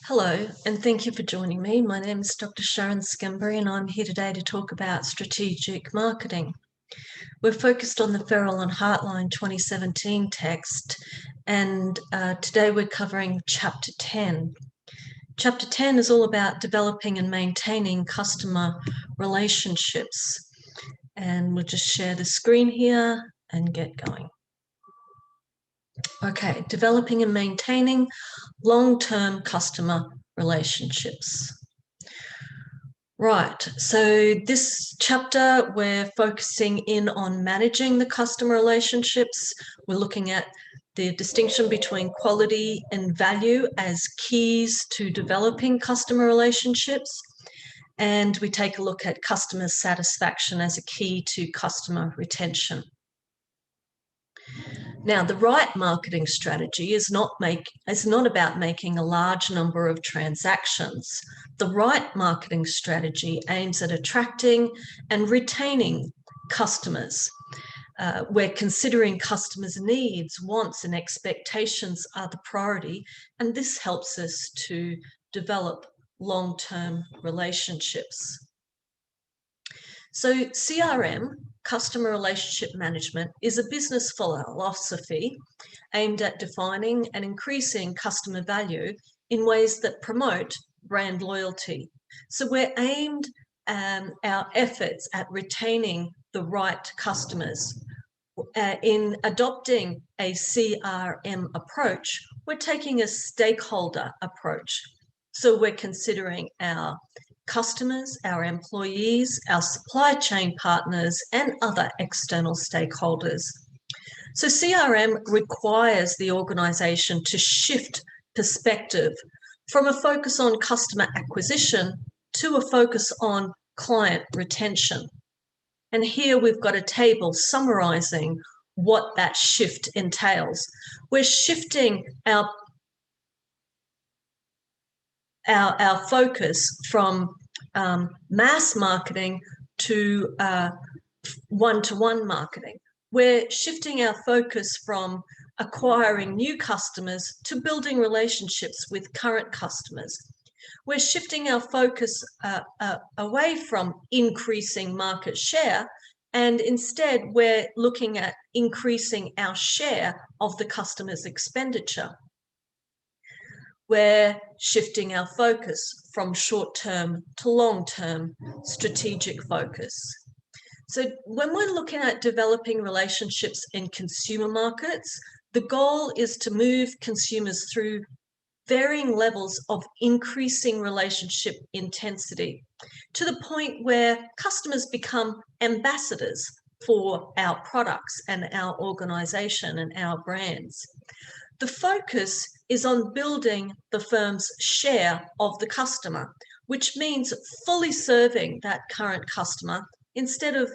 Hello, and thank you for joining me. My name is Dr. Sharon Scambury, and I'm here today to talk about strategic marketing. We're focused on the Farrell and Hartline 2017 text, and today we're covering Chapter 10. Chapter 10 is all about developing and maintaining customer relationships. And we'll just share the screen here and get going. Okay, developing and maintaining long-term customer relationships. Right, so this chapter we're focusing in on managing the customer relationships. We're looking at the distinction between quality and value as keys to developing customer relationships. And we take a look at customer satisfaction as a key to customer retention. Now, the right marketing strategy is not about making a large number of transactions. The right marketing strategy aims at attracting and retaining customers, where considering customers' needs, wants, and expectations are the priority, and this helps us to develop long-term relationships. So CRM, customer relationship management, is a business philosophy aimed at defining and increasing customer value in ways that promote brand loyalty. So we're aimed our efforts at retaining the right customers. In adopting a CRM approach, we're taking a stakeholder approach. So we're considering our customers, our employees, our supply chain partners, and other external stakeholders. So CRM requires the organisation to shift perspective from a focus on customer acquisition to a focus on client retention. And here we've got a table summarising what that shift entails. We're shifting our focus from mass marketing to one-to-one marketing. We're shifting our focus from acquiring new customers to building relationships with current customers. We're shifting our focus away from increasing market share, and instead we're looking at increasing our share of the customer's expenditure. We're shifting our focus from short-term to long-term strategic focus. So when we're looking at developing relationships in consumer markets, the goal is to move consumers through varying levels of increasing relationship intensity to the point where customers become ambassadors for our products and our organisation and our brands. The focus is on building the firm's share of the customer, which means fully serving that current customer instead of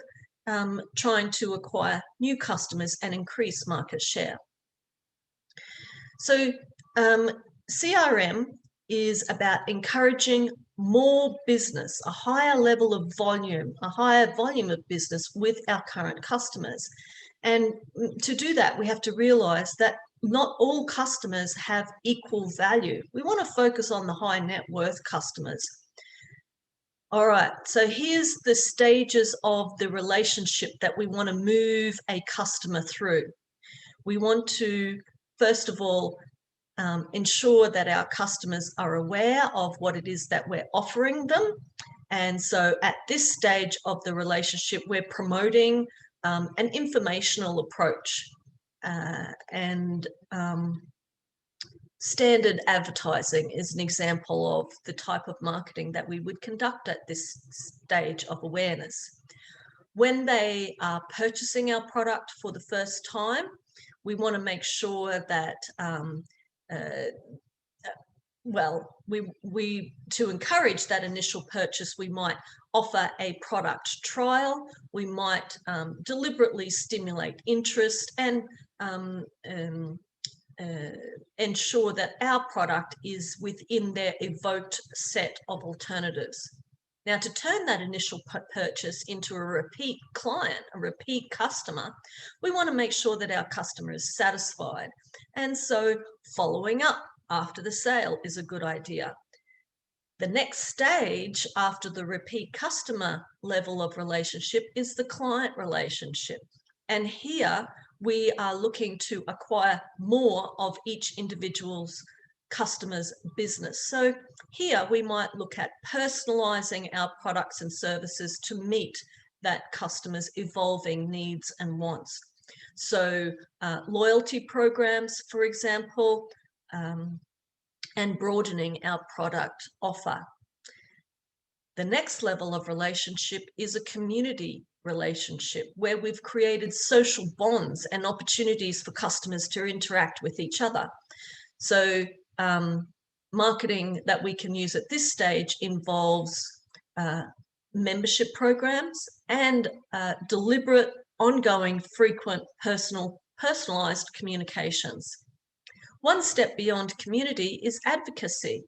trying to acquire new customers and increase market share. So CRM is about encouraging more business, a higher level of volume, a higher volume of business with our current customers. And to do that, we have to realise that not all customers have equal value. We want to focus on the high net worth customers. All right, so here's the stages of the relationship that we want to move a customer through. We want to, first of all, ensure that our customers are aware of what it is that we're offering them. And so at this stage of the relationship, we're promoting an informational approach standard advertising is an example of the type of marketing that we would conduct at this stage of awareness. When they are purchasing our product for the first time, we want to make sure that to encourage that initial purchase, we might offer a product trial. We might deliberately stimulate interest and ensure that our product is within their evoked set of alternatives. Now, to turn that initial purchase into a repeat client, a repeat customer, we want to make sure that our customer is satisfied. And so following up after the sale is a good idea. The next stage after the repeat customer level of relationship is the client relationship. And here we are looking to acquire more of each individual's customer's business. So here we might look at personalizing our products and services to meet that customer's evolving needs and wants. So loyalty programs, for example, and broadening our product offer. The next level of relationship is a community relationship where we've created social bonds and opportunities for customers to interact with each other. So marketing that we can use at this stage involves membership programs and deliberate, ongoing, frequent, personalized communications. One step beyond community is advocacy.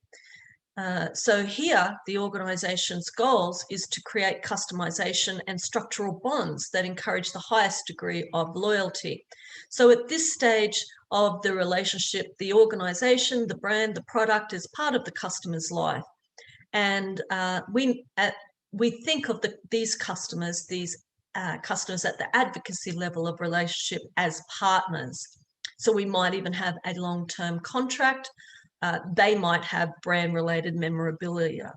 So here, the organisation's goals is to create customisation and structural bonds that encourage the highest degree of loyalty. So at this stage of the relationship, the organisation, the brand, the product is part of the customer's life. And we think of these customers at the advocacy level of relationship as partners. So we might even have a long-term contract. They might have brand-related memorabilia.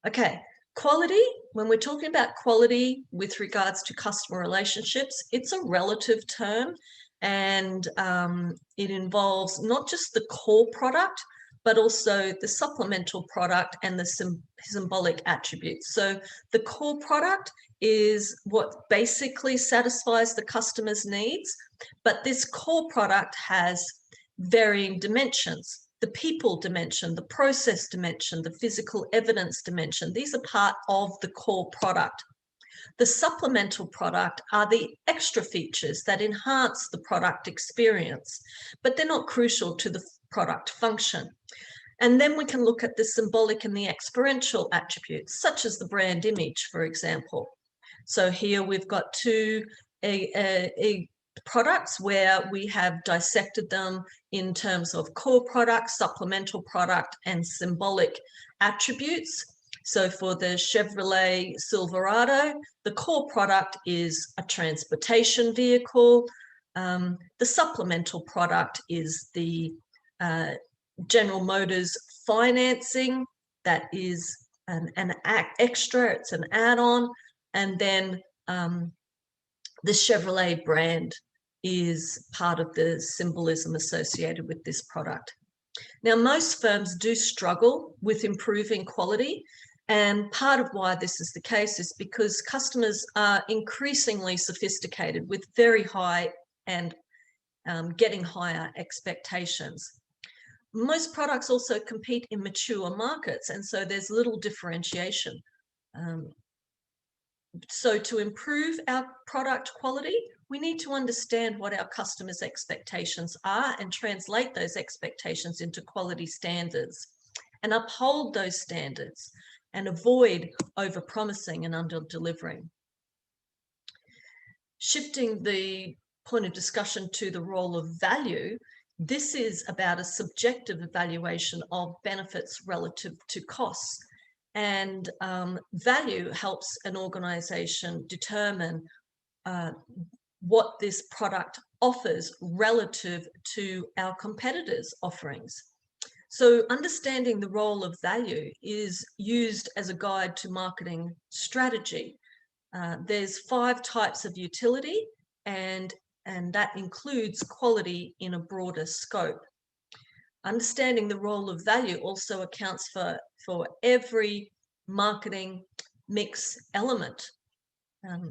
Okay, quality. When we're talking about quality with regards to customer relationships, it's a relative term, and it involves not just the core product, but also the supplemental product and the symbolic attributes. So the core product is what basically satisfies the customer's needs, but this core product has varying dimensions: the people dimension, the process dimension, the physical evidence dimension. These are part of the core product. The supplemental product are the extra features that enhance the product experience, but they're not crucial to the product function. And then we can look at the symbolic and the experiential attributes, such as the brand image, for example. So here we've got two products where we have dissected them in terms of core product, supplemental product, and symbolic attributes. So for the Chevrolet Silverado, the core product is a transportation vehicle. The supplemental product is the General Motors financing. That is an extra, it's an add-on. And then the Chevrolet brand is part of the symbolism associated with this product. Now, most firms do struggle with improving quality, and part of why this is the case is because customers are increasingly sophisticated with very high and getting higher expectations. Most products also compete in mature markets, and so there's little differentiation. So to improve our product quality, we need to understand what our customers' expectations are and translate those expectations into quality standards and uphold those standards and avoid over-promising and under-delivering. Shifting the point of discussion to the role of value, this is about a subjective evaluation of benefits relative to costs. And value helps an organisation determine what this product offers relative to our competitors' offerings. So understanding the role of value is used as a guide to marketing strategy. There's 5 types of utility, and that includes quality in a broader scope. Understanding the role of value also accounts for every marketing mix element.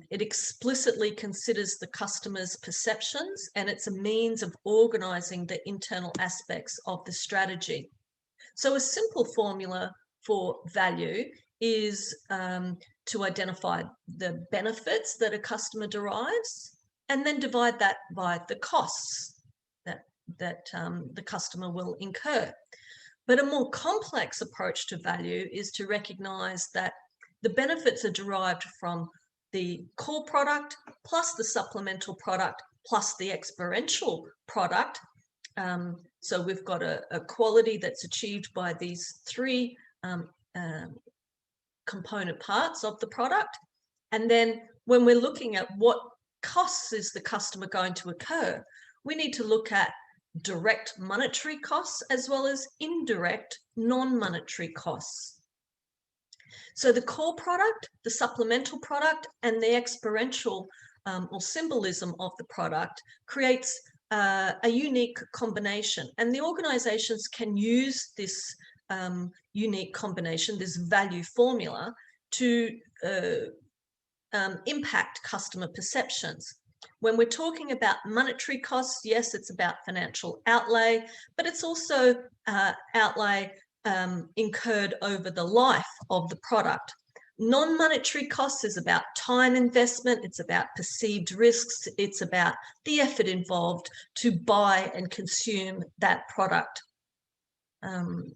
It explicitly considers the customer's perceptions, and it's a means of organising the internal aspects of the strategy. So a simple formula for value is to identify the benefits that a customer derives and then divide that by the costs that the customer will incur. But a more complex approach to value is to recognise that the benefits are derived from the core product plus the supplemental product plus the experiential product So we've got a quality that's achieved by these three component parts of the product. And then when we're looking at what costs is the customer going to incur, we need to look at direct monetary costs as well as indirect non-monetary costs. So the core product, the supplemental product, and the experiential or symbolism of the product creates a unique combination. And the organizations can use this unique combination, this value formula, to impact customer perceptions. When we're talking about monetary costs, yes, it's about financial outlay, but it's also outlay incurred over the life of the product. Non-monetary costs is about time investment, it's about perceived risks, it's about the effort involved to buy and consume that product. And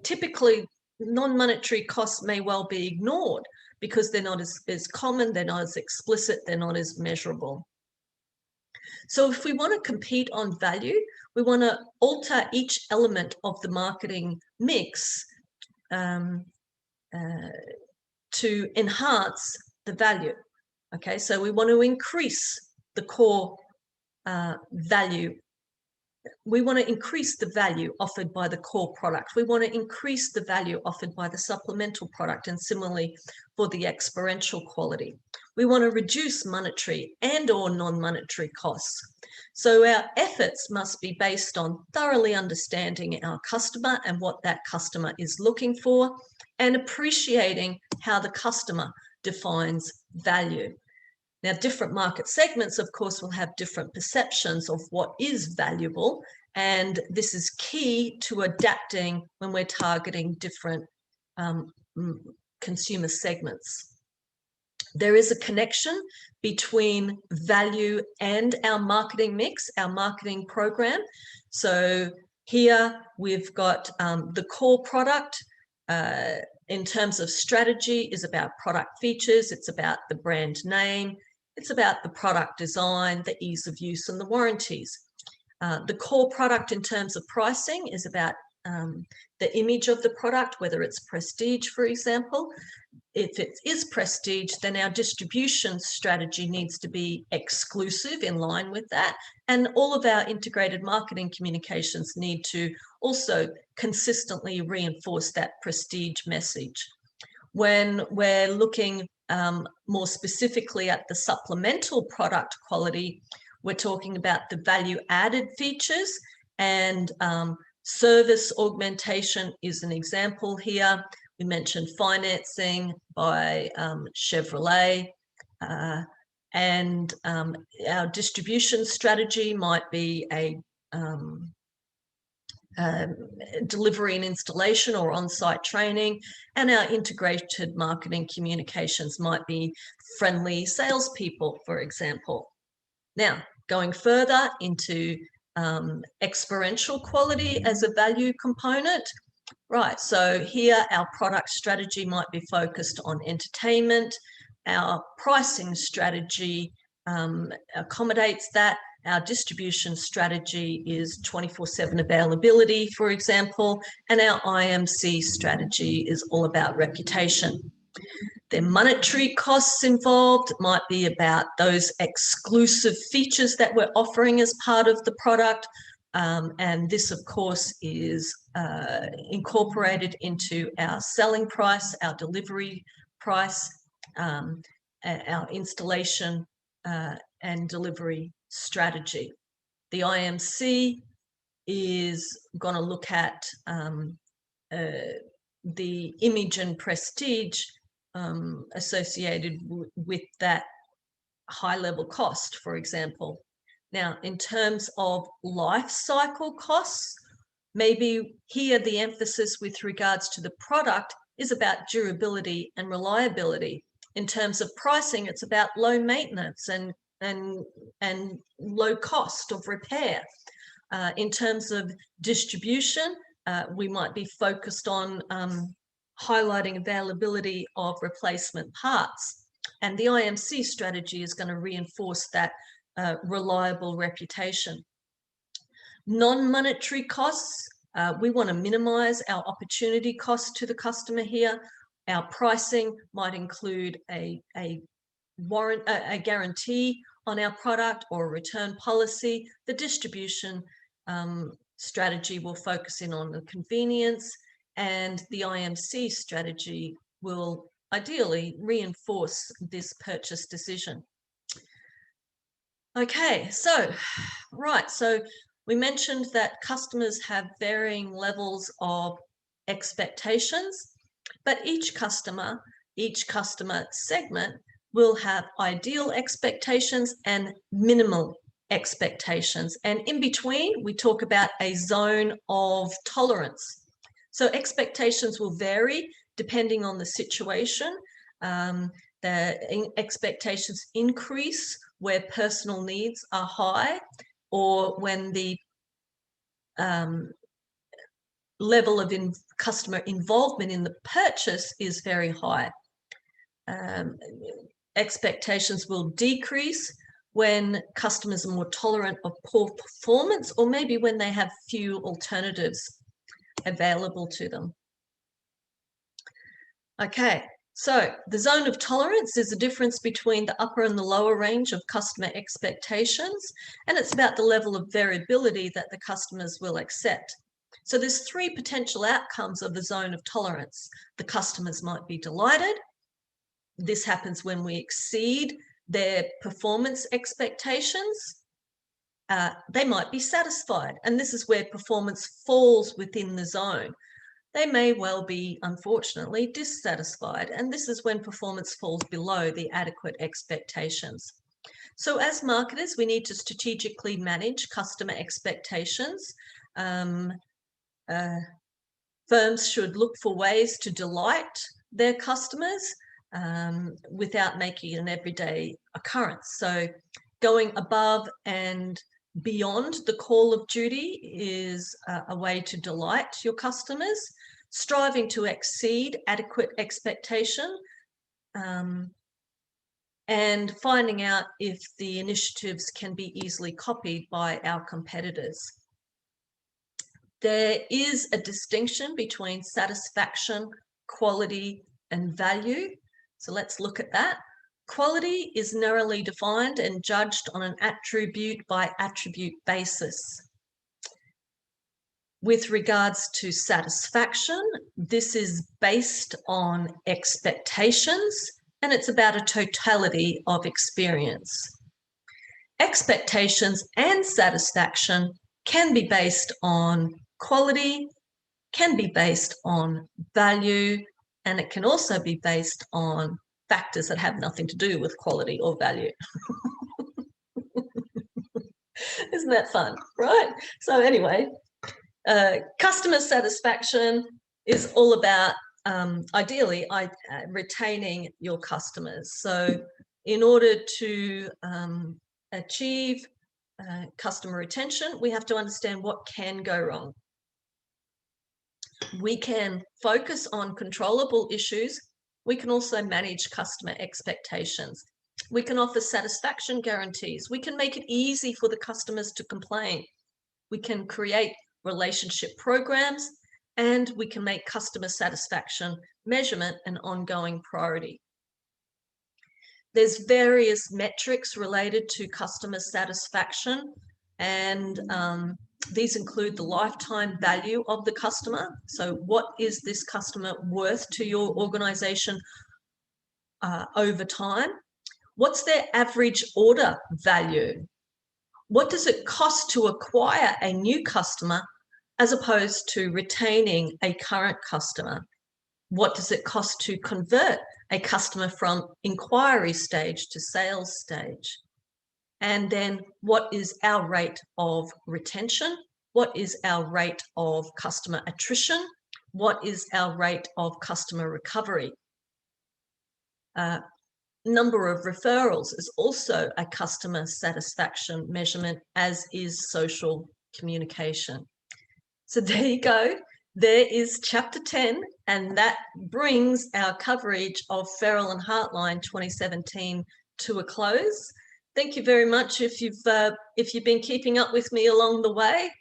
typically, non-monetary costs may well be ignored because they're not as common, they're not as explicit, they're not as measurable. So if we want to compete on value, we want to alter each element of the marketing mix to enhance the value. Okay, so we want to increase the core value. We want to increase the value offered by the core product. We want to increase the value offered by the supplemental product, and similarly for the experiential quality. We want to reduce monetary and or non-monetary costs. So our efforts must be based on thoroughly understanding our customer and what that customer is looking for, and appreciating how the customer defines value. Now, different market segments, of course, will have different perceptions of what is valuable, and this is key to adapting when we're targeting different consumer segments. There is a connection between value and our marketing mix, our marketing program. So here we've got the core product. In terms of strategy, is about product features, it's about the brand name, it's about the product design, the ease of use, and the warranties. The core product in terms of pricing is about the image of the product, whether it's prestige, for example. If it is prestige, then our distribution strategy needs to be exclusive in line with that. And all of our integrated marketing communications need to also consistently reinforce that prestige message. When we're looking more specifically at the supplemental product quality, we're talking about the value added features, and service augmentation is an example here. We mentioned financing by Chevrolet, and our distribution strategy might be a delivery and installation or on-site training, and our integrated marketing communications might be friendly salespeople, for example. Now, going further into experiential quality as a value component. Right, so here our product strategy might be focused on entertainment. Our pricing strategy accommodates that. Our distribution strategy is 24/7 availability, for example, and our IMC strategy is all about reputation. There are monetary costs involved. It might be about those exclusive features that we're offering as part of the product. And this, of course, is incorporated into our selling price, our delivery price, our installation and delivery strategy. The IMC is going to look at the image and prestige associated with that high level cost, for example. Now, in terms of life cycle costs, maybe here the emphasis with regards to the product is about durability and reliability. In terms of pricing, it's about low maintenance and low cost of repair. In terms of distribution, we might be focused on highlighting availability of replacement parts. And the IMC strategy is going to reinforce that reliable reputation. Non-monetary costs, we want to minimize our opportunity costs to the customer here. Our pricing might include a guarantee on our product or a return policy. The distribution strategy will focus in on the convenience, and the IMC strategy will ideally reinforce this purchase decision. Okay, so we mentioned that customers have varying levels of expectations, but each customer segment will have ideal expectations and minimal expectations. And in between, we talk about a zone of tolerance. So expectations will vary depending on the situation. The expectations increase where personal needs are high, or when the level of customer involvement in the purchase is very high. Expectations will decrease when customers are more tolerant of poor performance, or maybe when they have few alternatives available to them. Okay, so the zone of tolerance is the difference between the upper and the lower range of customer expectations, and it's about the level of variability that the customers will accept. So there's three potential outcomes of the zone of tolerance. The customers might be delighted. This happens when we exceed their performance expectations. They might be satisfied, and this is where performance falls within the zone. They may well be, unfortunately, dissatisfied, and this is when performance falls below the adequate expectations. So as marketers, we need to strategically manage customer expectations. Firms should look for ways to delight their customers without making it an everyday occurrence. So going above and beyond the call of duty is a way to delight your customers. Striving to exceed adequate expectation, and finding out if the initiatives can be easily copied by our competitors. There is a distinction between satisfaction, quality, and value. So let's look at that. Quality is narrowly defined and judged on an attribute by attribute basis. With regards to satisfaction, this is based on expectations, and it's about a totality of experience. Expectations and satisfaction can be based on quality, can be based on value, and it can also be based on factors that have nothing to do with quality or value. Isn't that fun, right? So anyway, customer satisfaction is all about, ideally, retaining your customers. So in order to achieve customer retention, we have to understand what can go wrong. We can focus on controllable issues. We can also manage customer expectations. We can offer satisfaction guarantees. We can make it easy for the customers to complain. We can create relationship programs, and we can make customer satisfaction measurement an ongoing priority. There's various metrics related to customer satisfaction, and these include the lifetime value of the customer. So what is this customer worth to your organization over time? What's their average order value? What does it cost to acquire a new customer as opposed to retaining a current customer? What does it cost to convert a customer from inquiry stage to sales stage? And then what is our rate of retention? What is our rate of customer attrition? What is our rate of customer recovery? Number of referrals is also a customer satisfaction measurement, as is social communication. So there you go. There is chapter 10, and that brings our coverage of Farrell and Hartline 2017 to a close. Thank you very much if you've been keeping up with me along the way.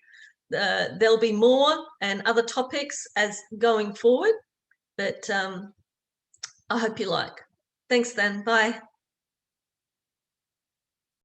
there'll be more and other topics as going forward, but I hope you like. Thanks then. Bye.